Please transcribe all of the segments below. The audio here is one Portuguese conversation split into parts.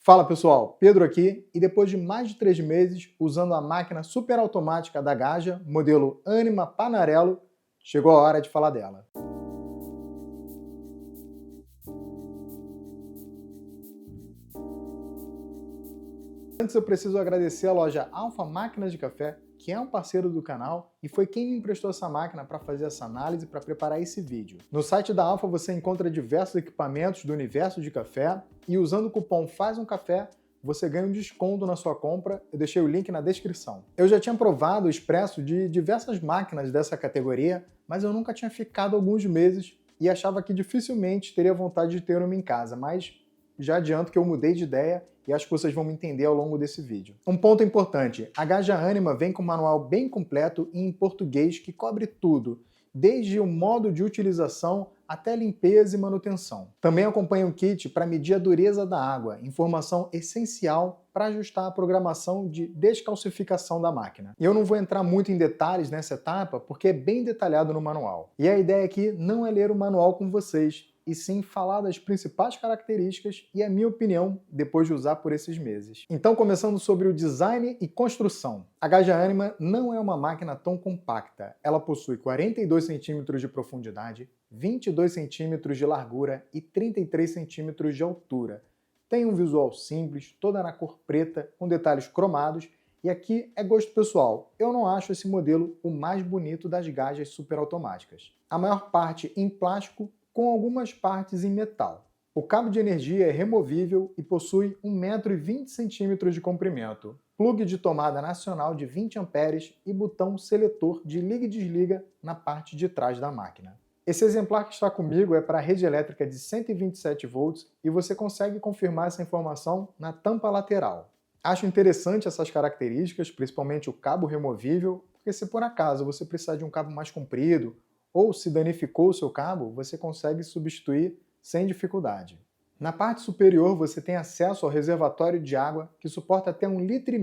Fala pessoal, Pedro aqui e depois de mais de 3 meses usando a máquina super automática da Gaja, modelo Anima Panarello, chegou a hora de falar dela. Antes eu preciso agradecer a loja Alfa Máquinas de Café, que é um parceiro do canal e foi quem me emprestou essa máquina para fazer essa análise para preparar esse vídeo. No site da Alfa você encontra diversos equipamentos do universo de café e usando o cupom Faz um Café você ganha um desconto na sua compra, eu deixei o link na descrição. Eu já tinha provado o expresso de diversas máquinas dessa categoria, mas eu nunca tinha ficado alguns meses e achava que dificilmente teria vontade de ter uma em casa, mas já adianto que eu mudei de ideia e acho que vocês vão me entender ao longo desse vídeo. Um ponto importante, a Gaja Anima vem com um manual bem completo e em português que cobre tudo, desde o modo de utilização até limpeza e manutenção. Também acompanha um kit para medir a dureza da água, informação essencial para ajustar a programação de descalcificação da máquina. E eu não vou entrar muito em detalhes nessa etapa porque é bem detalhado no manual. E a ideia aqui não é ler o manual com vocês, e sim falar das principais características e a minha opinião depois de usar por esses meses. Então, começando sobre o design e construção. A Gaja Anima não é uma máquina tão compacta. Ela possui 42 centímetros de profundidade, 22 centímetros de largura e 33 centímetros de altura. Tem um visual simples, toda na cor preta, com detalhes cromados, e aqui é gosto pessoal. Eu não acho esse modelo o mais bonito das Gajas superautomáticas. A maior parte em plástico, com algumas partes em metal. O cabo de energia é removível e possui 1,20 m de comprimento, plugue de tomada nacional de 20 A e botão seletor de liga e desliga na parte de trás da máquina. Esse exemplar que está comigo é para a rede elétrica de 127 volts e você consegue confirmar essa informação na tampa lateral. Acho interessante essas características, principalmente o cabo removível, porque se por acaso você precisar de um cabo mais comprido ou se danificou o seu cabo, você consegue substituir sem dificuldade. Na parte superior você tem acesso ao reservatório de água que suporta até 1,5 litro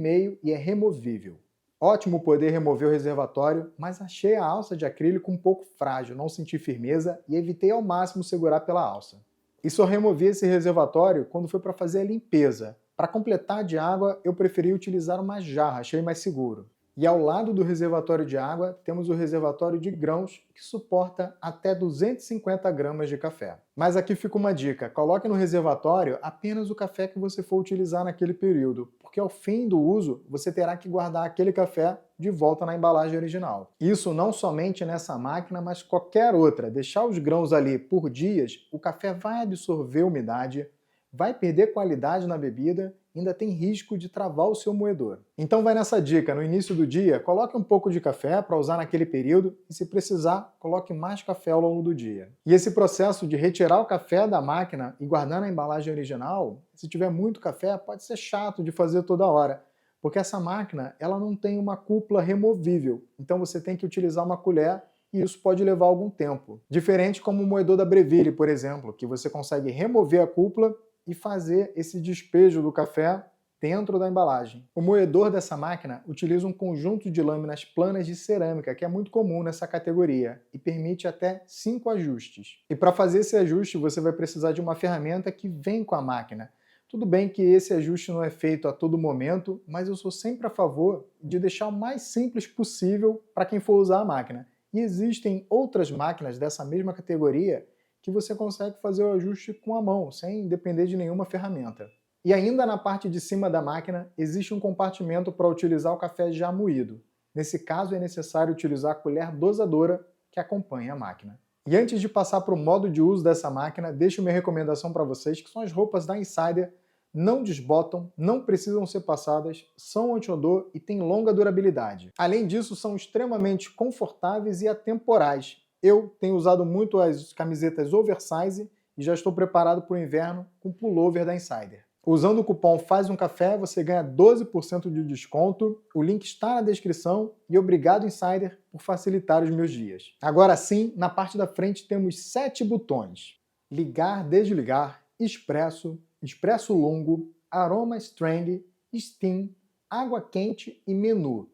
e é removível. Ótimo poder remover o reservatório, mas achei a alça de acrílico um pouco frágil, não senti firmeza e evitei ao máximo segurar pela alça. E só removi esse reservatório quando foi para fazer a limpeza. Para completar de água, eu preferi utilizar uma jarra, achei mais seguro. E ao lado do reservatório de água, temos o reservatório de grãos, que suporta até 250 gramas de café. Mas aqui fica uma dica, coloque no reservatório apenas o café que você for utilizar naquele período, porque ao fim do uso, você terá que guardar aquele café de volta na embalagem original. Isso não somente nessa máquina, mas qualquer outra. Deixar os grãos ali por dias, o café vai absorver umidade, vai perder qualidade na bebida, ainda tem risco de travar o seu moedor. Então vai nessa dica, no início do dia, coloque um pouco de café para usar naquele período e se precisar, coloque mais café ao longo do dia. E esse processo de retirar o café da máquina e guardar na embalagem original, se tiver muito café, pode ser chato de fazer toda hora, porque essa máquina ela não tem uma cúpula removível, então você tem que utilizar uma colher e isso pode levar algum tempo. Diferente como o moedor da Breville, por exemplo, que você consegue remover a cúpula e fazer esse despejo do café dentro da embalagem. O moedor dessa máquina utiliza um conjunto de lâminas planas de cerâmica, que é muito comum nessa categoria, e permite até 5 ajustes. E para fazer esse ajuste, você vai precisar de uma ferramenta que vem com a máquina. Tudo bem que esse ajuste não é feito a todo momento, mas eu sou sempre a favor de deixar o mais simples possível para quem for usar a máquina. E existem outras máquinas dessa mesma categoria que você consegue fazer o ajuste com a mão, sem depender de nenhuma ferramenta. E ainda na parte de cima da máquina, existe um compartimento para utilizar o café já moído. Nesse caso, é necessário utilizar a colher dosadora que acompanha a máquina. E antes de passar para o modo de uso dessa máquina, deixo minha recomendação para vocês, que são as roupas da Insider, não desbotam, não precisam ser passadas, são anti-odor e têm longa durabilidade. Além disso, são extremamente confortáveis e atemporais. Eu tenho usado muito as camisetas oversize e já estou preparado para o inverno com pullover da Insider. Usando o cupom Faz um Café, você ganha 12% de desconto, o link está na descrição e obrigado Insider por facilitar os meus dias. Agora sim, na parte da frente temos 7 botões: ligar, desligar, expresso, expresso longo, aroma strand, steam, água quente e menu.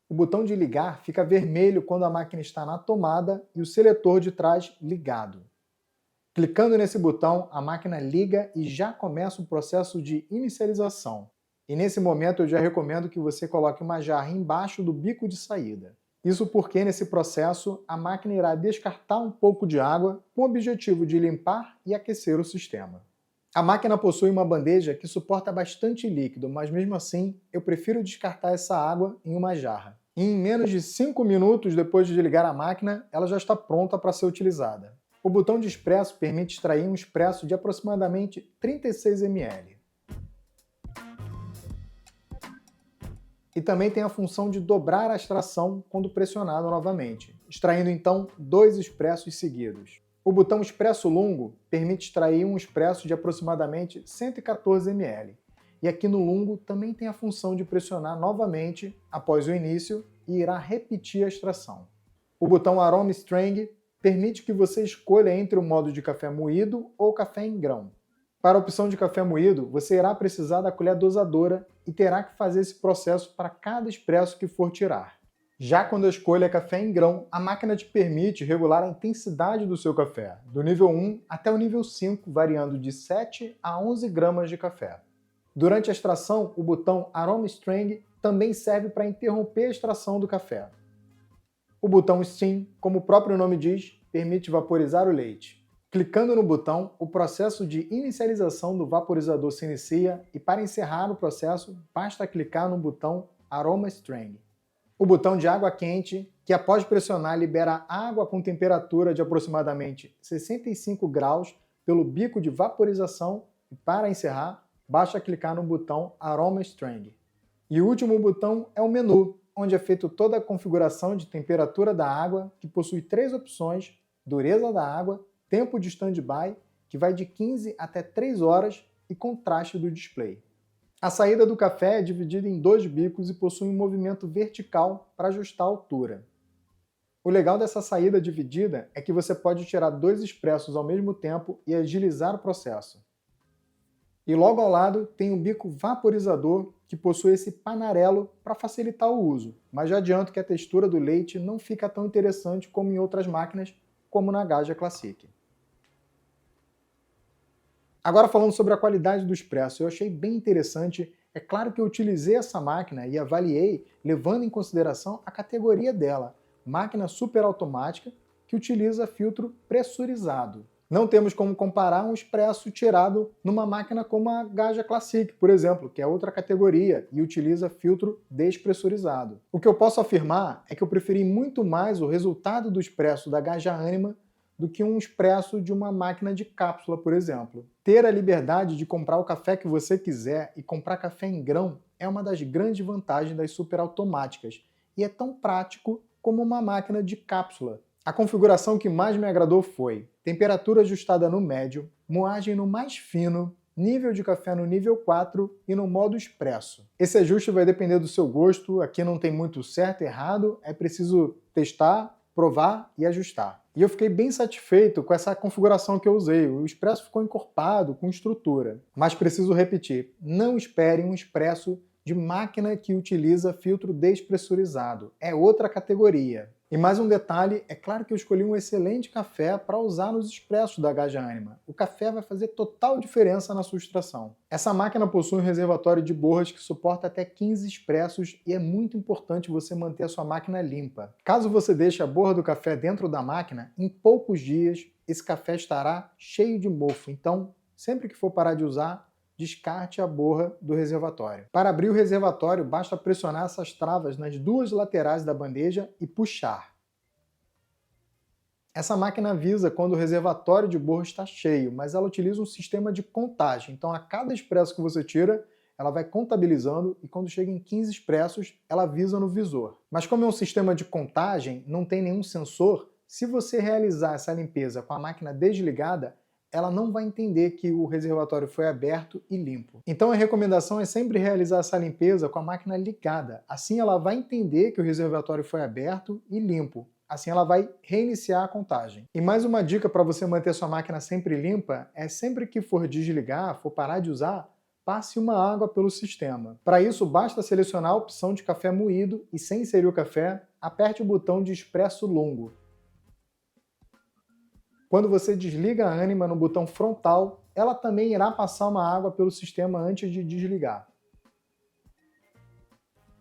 O botão de ligar fica vermelho quando a máquina está na tomada e o seletor de trás ligado. Clicando nesse botão, a máquina liga e já começa o processo de inicialização. E nesse momento eu já recomendo que você coloque uma jarra embaixo do bico de saída. Isso porque nesse processo a máquina irá descartar um pouco de água com o objetivo de limpar e aquecer o sistema. A máquina possui uma bandeja que suporta bastante líquido, mas mesmo assim eu prefiro descartar essa água em uma jarra. E em menos de 5 minutos depois de ligar a máquina, ela já está pronta para ser utilizada. O botão de expresso permite extrair um expresso de aproximadamente 36 ml. E também tem a função de dobrar a extração quando pressionado novamente, extraindo então 2 expressos seguidos. O botão expresso longo permite extrair um expresso de aproximadamente 114 ml. E aqui no longo também tem a função de pressionar novamente após o início e irá repetir a extração. O botão Aroma Strength permite que você escolha entre o modo de café moído ou café em grão. Para a opção de café moído, você irá precisar da colher dosadora e terá que fazer esse processo para cada expresso que for tirar. Já quando a escolha é café em grão, a máquina te permite regular a intensidade do seu café, do nível 1 até o nível 5, variando de 7 a 11 gramas de café. Durante a extração, o botão Aroma Strength também serve para interromper a extração do café. O botão Steam, como o próprio nome diz, permite vaporizar o leite. Clicando no botão, o processo de inicialização do vaporizador se inicia e para encerrar o processo, basta clicar no botão Aroma Strength. O botão de água quente, que após pressionar libera água com temperatura de aproximadamente 65 graus pelo bico de vaporização e para encerrar, basta clicar no botão Aroma Strength. E o último botão é o menu, onde é feita toda a configuração de temperatura da água, que possui 3 opções: dureza da água, tempo de standby, que vai de 15 até 3 horas, e contraste do display. A saída do café é dividida em 2 bicos e possui um movimento vertical para ajustar a altura. O legal dessa saída dividida é que você pode tirar 2 expressos ao mesmo tempo e agilizar o processo. E logo ao lado tem um bico vaporizador que possui esse panarelo para facilitar o uso, mas já adianto que a textura do leite não fica tão interessante como em outras máquinas, como na Gaja Classic. Agora falando sobre a qualidade do expresso, eu achei bem interessante. É claro que eu utilizei essa máquina e avaliei levando em consideração a categoria dela, máquina super automática que utiliza filtro pressurizado. Não temos como comparar um expresso tirado numa máquina como a Gaja Classic, por exemplo, que é outra categoria e utiliza filtro despressurizado. O que eu posso afirmar é que eu preferi muito mais o resultado do expresso da Gaja Anima do que um expresso de uma máquina de cápsula, por exemplo. Ter a liberdade de comprar o café que você quiser e comprar café em grão é uma das grandes vantagens das superautomáticas e é tão prático como uma máquina de cápsula. A configuração que mais me agradou foi temperatura ajustada no médio, moagem no mais fino, nível de café no nível 4 e no modo expresso. Esse ajuste vai depender do seu gosto, aqui não tem muito certo e errado, é preciso testar, provar e ajustar. E eu fiquei bem satisfeito com essa configuração que eu usei, o expresso ficou encorpado, com estrutura. Mas preciso repetir, não espere um expresso de máquina que utiliza filtro despressurizado, é outra categoria. E mais um detalhe, é claro que eu escolhi um excelente café para usar nos expressos da Gaja Anima. O café vai fazer total diferença na sua extração. Essa máquina possui um reservatório de borras que suporta até 15 expressos e é muito importante você manter a sua máquina limpa. Caso você deixe a borra do café dentro da máquina, em poucos dias esse café estará cheio de mofo. Então, sempre que for parar de usar, descarte a borra do reservatório. Para abrir o reservatório, basta pressionar essas travas nas 2 laterais da bandeja e puxar. Essa máquina avisa quando o reservatório de borra está cheio, mas ela utiliza um sistema de contagem. Então, a cada expresso que você tira, ela vai contabilizando e quando chega em 15 expressos, ela avisa no visor. Mas como é um sistema de contagem, não tem nenhum sensor, se você realizar essa limpeza com a máquina desligada, ela não vai entender que o reservatório foi aberto e limpo. Então a recomendação é sempre realizar essa limpeza com a máquina ligada. Assim ela vai entender que o reservatório foi aberto e limpo. Assim ela vai reiniciar a contagem. E mais uma dica para você manter sua máquina sempre limpa é sempre que for desligar, for parar de usar, passe uma água pelo sistema. Para isso basta selecionar a opção de café moído e sem inserir o café, aperte o botão de expresso longo. Quando você desliga a Anima no botão frontal, ela também irá passar uma água pelo sistema antes de desligar.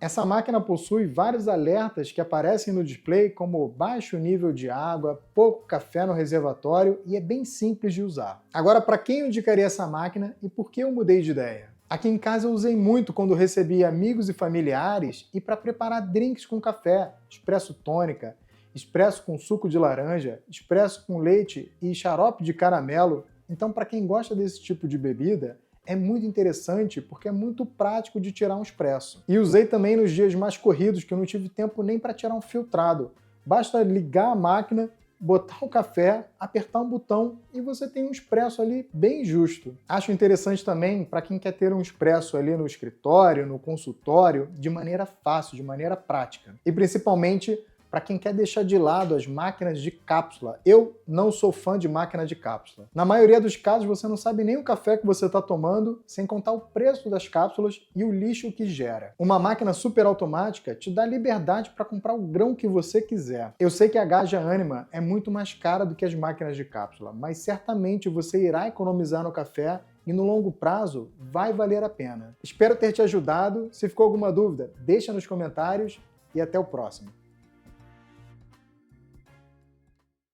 Essa máquina possui vários alertas que aparecem no display, como baixo nível de água, pouco café no reservatório, e é bem simples de usar. Agora, para quem eu indicaria essa máquina e por que eu mudei de ideia? Aqui em casa eu usei muito quando recebi amigos e familiares e para preparar drinks com café, expresso tônica, expresso com suco de laranja, expresso com leite e xarope de caramelo. Então, para quem gosta desse tipo de bebida, é muito interessante porque é muito prático de tirar um expresso. E usei também nos dias mais corridos, que eu não tive tempo nem para tirar um filtrado. Basta ligar a máquina, botar o café, apertar um botão e você tem um expresso ali bem justo. Acho interessante também para quem quer ter um expresso ali no escritório, no consultório, de maneira fácil, de maneira prática. E principalmente para quem quer deixar de lado as máquinas de cápsula. Eu não sou fã de máquina de cápsula. Na maioria dos casos, você não sabe nem o café que você está tomando, sem contar o preço das cápsulas e o lixo que gera. Uma máquina super automática te dá liberdade para comprar o grão que você quiser. Eu sei que a Gaja Anima é muito mais cara do que as máquinas de cápsula, mas certamente você irá economizar no café e no longo prazo vai valer a pena. Espero ter te ajudado. Se ficou alguma dúvida, deixa nos comentários e até o próximo.